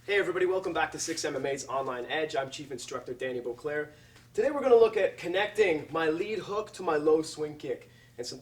Hey everybody, welcome back to 6MMA's Online Edge. I'm Chief Instructor Danny Beauclair. Today we're going to look at connecting my lead hook to my low swing kick and some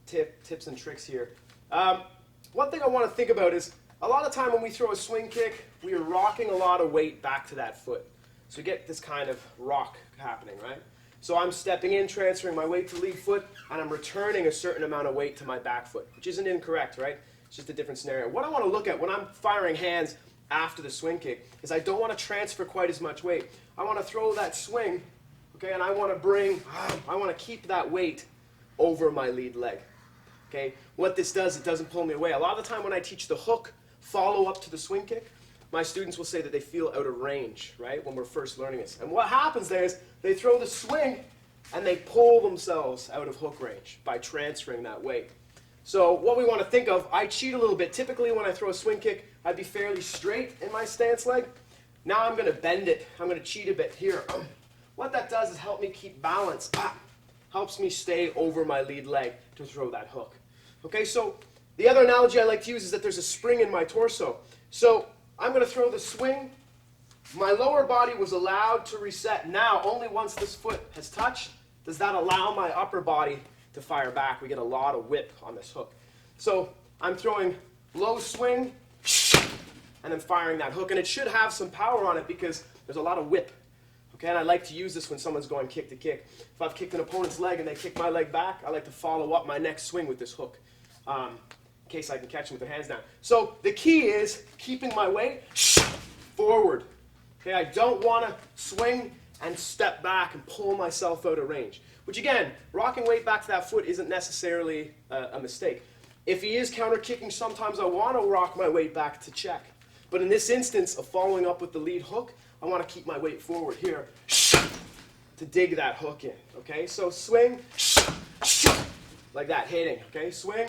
tips and tricks here. One thing I want to think about is a lot of time when we throw a swing kick, we are rocking a lot of weight back to that foot. So you get this kind of rock happening, right? So I'm stepping in, transferring my weight to lead foot, and I'm returning a certain amount of weight to my back foot, which isn't incorrect, right? It's just a different scenario. What I want to look at when I'm firing hands after the swing kick is I don't want to transfer quite as much weight. I want to throw that swing, okay, and I want to keep that weight over my lead leg. Okay, what this does, it doesn't pull me away. A lot of the time when I teach the hook follow up to the swing kick, my students will say that they feel out of range, right, when we're first learning this. And what happens there is they throw the swing and they pull themselves out of hook range by transferring that weight. So what we want to think of, I cheat a little bit. Typically when I throw a swing kick, I'd be fairly straight in my stance leg. Now I'm going to bend it. I'm going to cheat a bit here. What that does is help me keep balance. Helps me stay over my lead leg to throw that hook. Okay, so the other analogy I like to use is that there's a spring in my torso. So I'm going to throw the swing. My lower body was allowed to reset. Now, only once this foot has touched, does that allow my upper body to fire back. We get a lot of whip on this hook. So I'm throwing low swing, and then firing that hook. And it should have some power on it because there's a lot of whip. Okay, and I like to use this when someone's going kick to kick. If I've kicked an opponent's leg and they kick my leg back, I like to follow up my next swing with this hook in case I can catch them with their hands down. So the key is keeping my weight forward. Okay, I don't want to swing and step back and pull myself out of range. Which again, rocking weight back to that foot isn't necessarily a mistake. If he is counter kicking, sometimes I want to rock my weight back to check. But in this instance of following up with the lead hook, I want to keep my weight forward here to dig that hook in. Okay, so swing, like that, hitting. Okay, swing,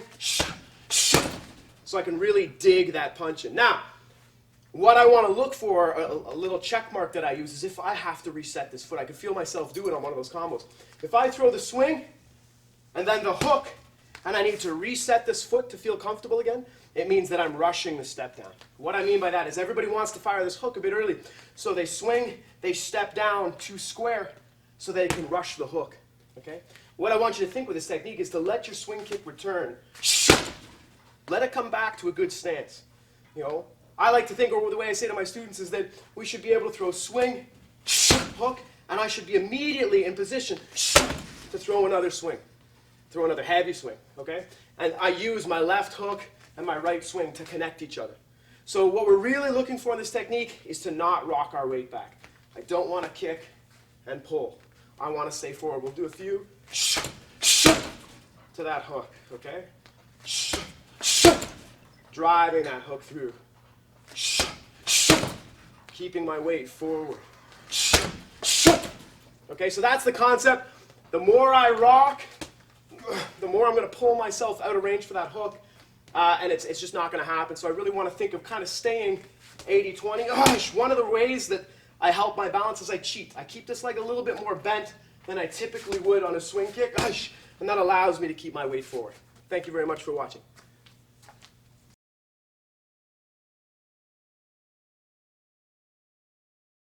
so I can really dig that punch in. Now, what I want to look for, a little check mark that I use, is if I have to reset this foot. I can feel myself do it on one of those combos. If I throw the swing and then the hook, and I need to reset this foot to feel comfortable again, it means that I'm rushing the step down. What I mean by that is everybody wants to fire this hook a bit early. So they swing, they step down too square so they can rush the hook. Okay? What I want you to think with this technique is to let your swing kick return. Let it come back to a good stance. You know, I like to think, or the way I say to my students, is that we should be able to throw swing, hook, and I should be immediately in position to throw another swing. Throw another heavy swing, okay? And I use my left hook and my right swing to connect each other. So what we're really looking for in this technique is to not rock our weight back. I don't want to kick and pull. I want to stay forward. We'll do a few to that hook, okay? Driving that hook through. Keeping my weight forward. Okay, so that's the concept. The more I rock, the more I'm going to pull myself out of range for that hook, and it's just not going to happen. So I really want to think of kind of staying 80-20. One of the ways that I help my balance is I cheat. I keep this leg a little bit more bent than I typically would on a swing kick, and that allows me to keep my weight forward. Thank you very much for watching.